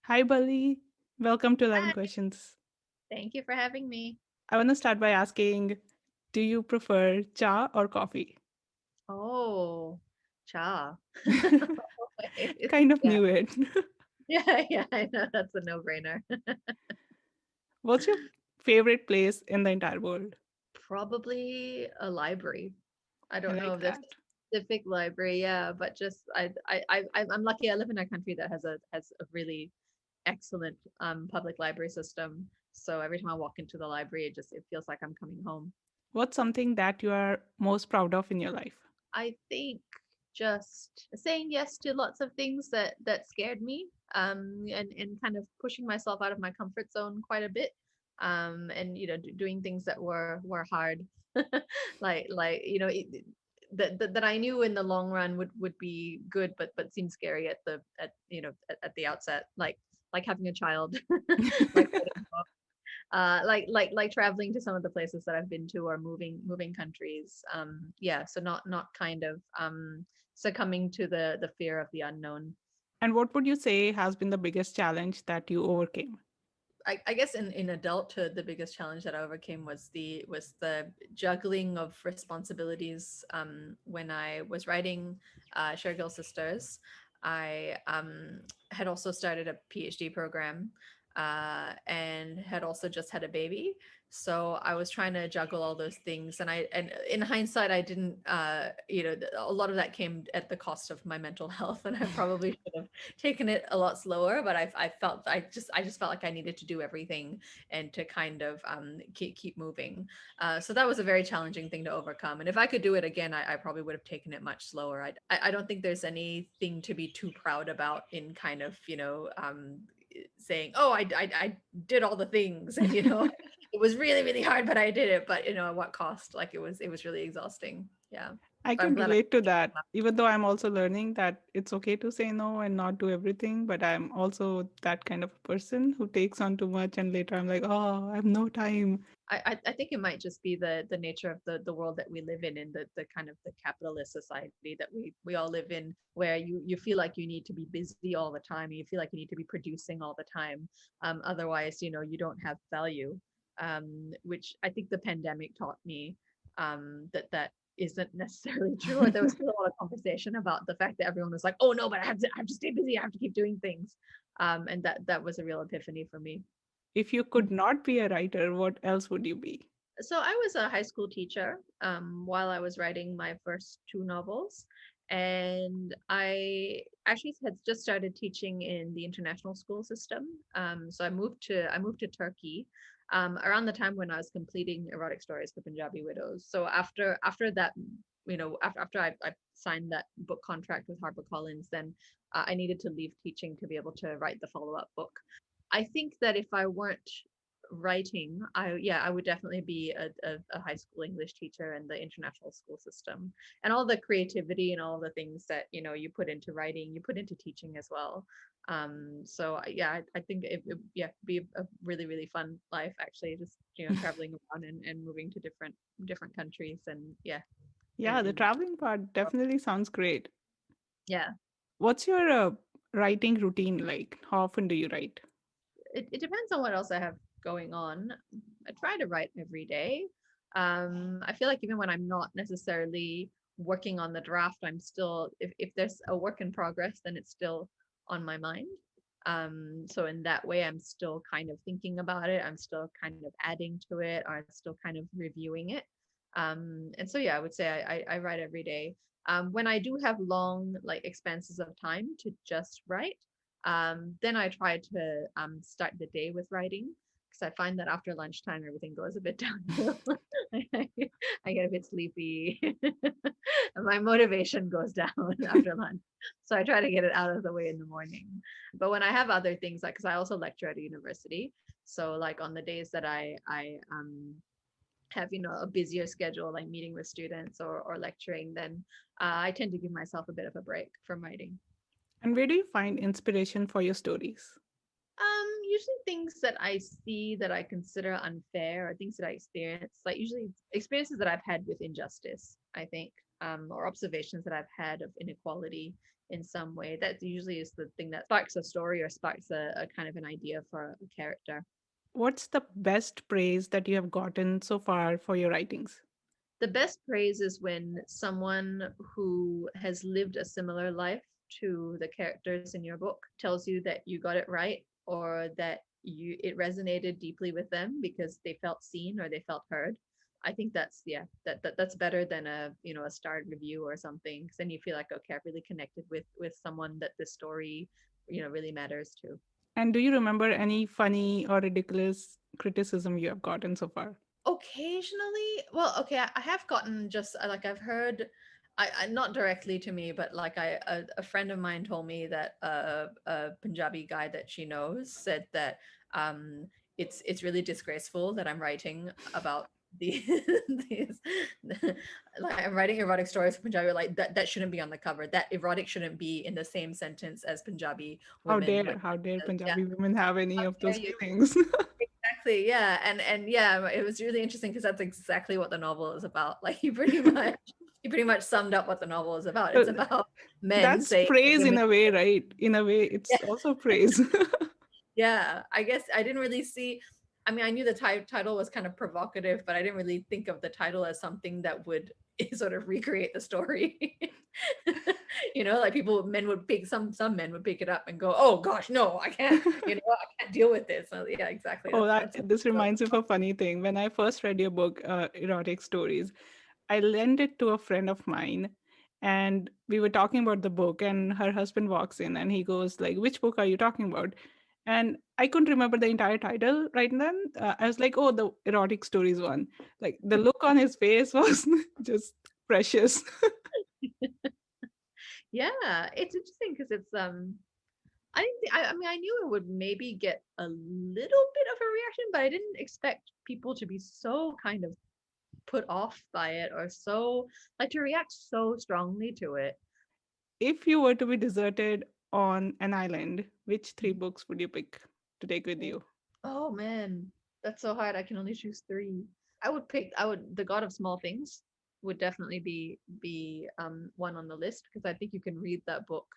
Hi, Balli. Welcome to 11 Hi, Questions. thank you for having me. I want to start by asking, do you prefer cha or coffee? Oh, cha. Always. Kind of Yeah, knew it. yeah, I know that's a no-brainer. What's your favorite place in the entire world? Probably a library. I I don't know like if there's that. a specific library, yeah, but just I'm lucky. I live in a country that has a really excellent public library system. So every time I walk into the library, it feels like I'm coming home. What's something that you are most proud of in your life? I think just saying yes to lots of things that scared me, and kind of pushing myself out of my comfort zone quite a bit, and doing things that were hard, that I knew in the long run would be good, but seemed scary at the outset, like having a child, like like traveling to some of the places that I've been to, or moving countries. Yeah, so not kind of succumbing to the fear of the unknown. And what would you say has been the biggest challenge that you overcame? I guess in adulthood, the biggest challenge that I overcame was the juggling of responsibilities. When I was writing Shergill Sisters, I had also started a PhD program, and had also just had a baby. So I was trying to juggle all those things, and in hindsight, I didn't. A lot of that came at the cost of my mental health, and I probably should have taken it a lot slower. But I just felt like I needed to do everything and to kind of keep moving. So that was a very challenging thing to overcome. And if I could do it again, I probably would have taken it much slower. I don't think there's anything to be too proud about in kind of saying, oh, I did all the things, and it was really really hard, but I did it. But at what cost? Like it was really exhausting. Yeah, I but I'm can glad I. relate to that, even though I'm also learning that it's okay to say no and not do everything. But I'm also that kind of person who takes on too much, and later I'm like, oh, I have no time. I think it might just be the nature of the world that we live in the kind of the capitalist society that we all live in, where you feel like you need to be busy all the time, and you feel like you need to be producing all the time. Otherwise, you don't have value. Which I think the pandemic taught me, that isn't necessarily true. Or there was still a lot of conversation about the fact that everyone was like, "Oh no, but I have to stay busy. I have to keep doing things." And that was a real epiphany for me. If you could not be a writer, what else would you be? So I was a high school teacher, while I was writing my first two novels, and I actually had just started teaching in the international school system. So I moved to Turkey, around the time when I was completing Erotic Stories for Punjabi Widows. So after that, after I signed that book contract with HarperCollins, then I needed to leave teaching to be able to write the follow-up book. I think that if I weren't writing, I would definitely be a high school English teacher in the international school system. And all the creativity and all the things that you put into writing, you put into teaching as well. So yeah, I think it yeah, be a really really fun life, actually, just traveling around and moving to different countries, and yeah, Yeah, the and traveling part definitely sounds great. yeah. What's your writing routine like? How often do you write? It depends on what else I have going on. I try to write every day. I feel like even when I'm not necessarily working on the draft, I'm still, if there's a work in progress, then it's still on my mind. So in that way, I'm still kind of thinking about it. I'm still kind of adding to it, or I'm still kind of reviewing it. And so yeah, I would say I write every day. When I do have long like expanses of time to just write, then I try to start the day with writing, because I find that after lunchtime everything goes a bit downhill. I get a bit sleepy. And my motivation goes down after lunch. So I try to get it out of the way in the morning. But when I have other things, like, because I also lecture at a university, so like on the days that I have a busier schedule, like meeting with students or lecturing, then I tend to give myself a bit of a break from writing. And where do you find inspiration for your stories? Usually things that I see that I consider unfair, or things that I experience, like usually experiences that I've had with injustice, I think, or observations that I've had of inequality in some way. That usually is the thing that sparks a story or sparks a kind of an idea for a character. What's the best praise that you have gotten so far for your writings? The best praise is when someone who has lived a similar life to the characters in your book tells you that you got it right, or that you it resonated deeply with them because they felt seen or they felt heard. I think that's, yeah, that's better than a, a starred review or something, because then you feel like, okay, I've really connected with someone that this story really matters to. And do you remember any funny or ridiculous criticism you have gotten so far? Occasionally, well, okay, I have gotten just like I've heard, I not directly to me, but like a friend of mine told me that a Punjabi guy that she knows said that um it's really disgraceful that I'm writing about the these like I'm writing erotic stories for Punjabi, like that shouldn't be on the cover. That erotic shouldn't be in the same sentence as Punjabi women. Like, How dare yeah, Punjabi women have any how of dare those you? feelings? Exactly, yeah. And yeah, it was really interesting because that's exactly what the novel is about. Like you pretty much summed up what the novel is about. It's So about men that's saying that praise in women. a way, right? In a way, Yeah, it's also praise. yeah. I guess I didn't really see. I mean, I knew the title was kind of provocative, but I didn't really think of the title as something that would sort of recreate the story. Like men would pick some men would pick it up and go, "Oh gosh, no, I can't. I can't deal with this." So, yeah, exactly. Oh, That's this reminds me of a funny thing. When I first read your book, Erotic Stories, I lent it to a friend of mine, and we were talking about the book, and her husband walks in and he goes like, "Which book are you talking about?" And I couldn't remember the entire title right then. I was like, "Oh, the Erotic Stories one." Like the look on his face was just precious. Yeah, it's interesting because I didn't think, I mean, I knew it would maybe get a little bit of a reaction, but I didn't expect people to be so kind of put off by it, or so like to react so strongly to it. If you were to be deserted on an island, which three books would you pick to take with you? Oh man, that's so hard. I can only choose three. I would The God of Small Things would definitely be one on the list, because I think you can read that book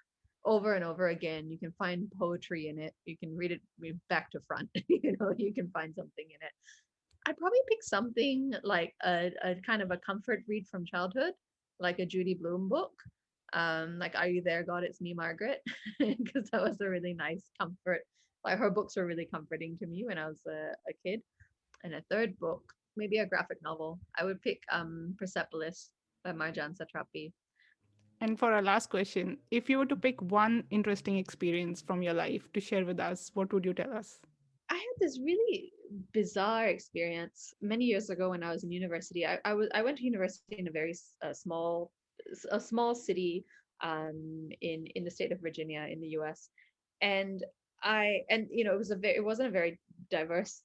over and over again. You can find poetry in it. You can read it back to front. You can find something in it. I'd probably pick something like a kind of a comfort read from childhood, like a Judy Blume book. Like Are You There, God? It's Me, Margaret, because that was a really nice comfort. Like her books were really comforting to me when I was a kid. And a third book, maybe a graphic novel. I would pick Persepolis by Marjan Satrapi. And for our last question, if you were to pick one interesting experience from your life to share with us, what would you tell us? I had this really bizarre experience many years ago when I was in university. I went to university in a very small city in the state of Virginia in the U.S. and it wasn't a very diverse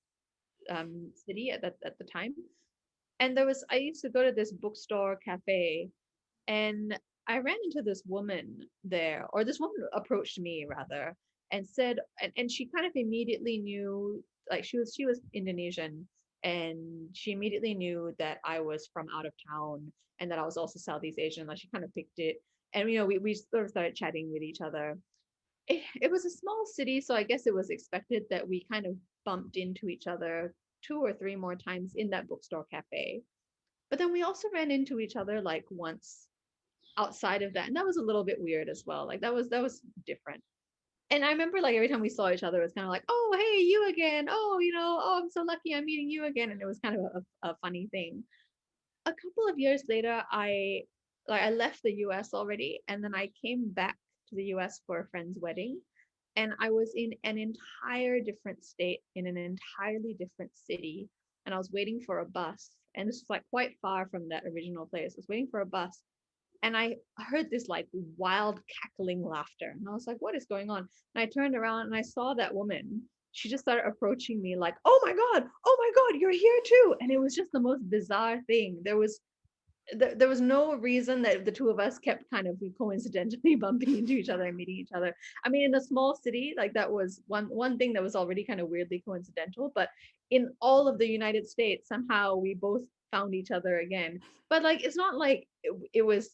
city at the time. And I used to go to this bookstore cafe, and I ran into this woman there, or this woman approached me rather, and said, and she kind of immediately knew, like she was Indonesian, and she immediately knew that I was from out of town and that I was also Southeast Asian. Like she kind of picked it, and we sort of started chatting with each other. It was a small city, so I guess it was expected that we kind of bumped into each other two or three more times in that bookstore cafe. But then we also ran into each other like once outside of that, and that was a little bit weird as well. Like that was different. And I remember like every time we saw each other, it was kind of like, oh hey, you again. Oh, oh, I'm so lucky I'm meeting you again. And it was kind of a funny thing. A couple of years later, I left the US already, and then I came back to the US for a friend's wedding, and I was in an entire different state, in an entirely different city, and I was waiting for a bus, and this was like quite far from that original place. I was waiting for a bus, and I heard this like wild cackling laughter. And I was like, what is going on? And I turned around and I saw that woman. She just started approaching me like, oh my God, you're here too. And it was just the most bizarre thing. There was no reason that the two of us kept kind of coincidentally bumping into each other and meeting each other. I mean, in a small city, like that was one thing that was already kind of weirdly coincidental, but in all of the United States, somehow we both found each other again. But like it's not like it was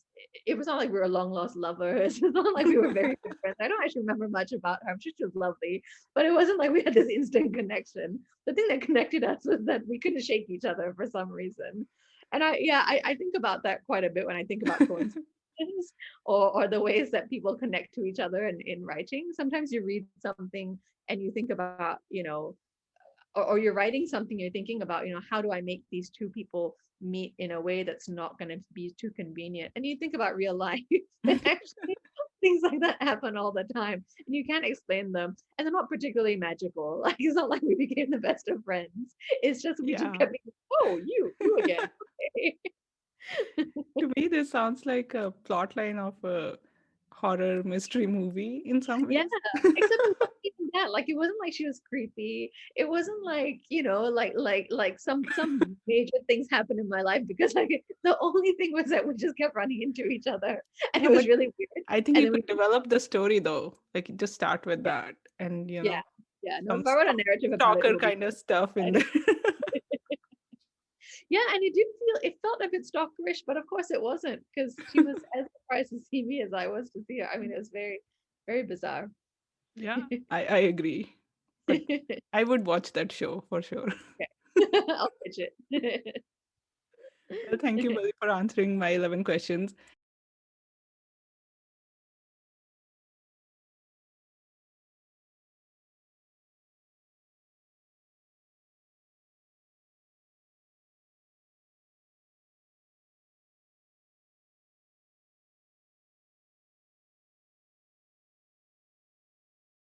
not like we were long lost lovers. It's not like we were very good friends. I don't actually remember much about her. I'm sure she was lovely, but it wasn't like we had this instant connection. The thing that connected us was that we couldn't shake each other for some reason. And I think about that quite a bit when I think about coincidences, or the ways that people connect to each other in writing. Sometimes you read something and you think about, or you're writing something, you're thinking about, how do I make these two people meet in a way that's not going to be too convenient? And you think about real life, and actually things like that happen all the time, and you can't explain them, and they're not particularly magical. Like, it's not like we became the best of friends. It's just we just Yeah. kept being, oh, you again. Okay. To me, this sounds like a plot line of a horror mystery movie in some Yeah, ways. except it wasn't even that. Like, it wasn't like she was creepy. It wasn't like, like some major things happened in my life, because like the only thing was that we just kept running into each other, and Yeah, it was but really weird. I think And you then we could develop the story though. Like just start with yeah, that and yeah, yeah. No, some if I wrote a narrative about it, stalker it'll be kind of stuff in fine. there. Yeah, and it felt a bit stalkerish, but of course it wasn't, because she was as surprised to see me as I was to see her. I mean, it was very, very bizarre. Yeah, I agree. But I would watch that show for sure. Okay. I'll pitch it. Well, thank you, Balli, for answering my 11 questions.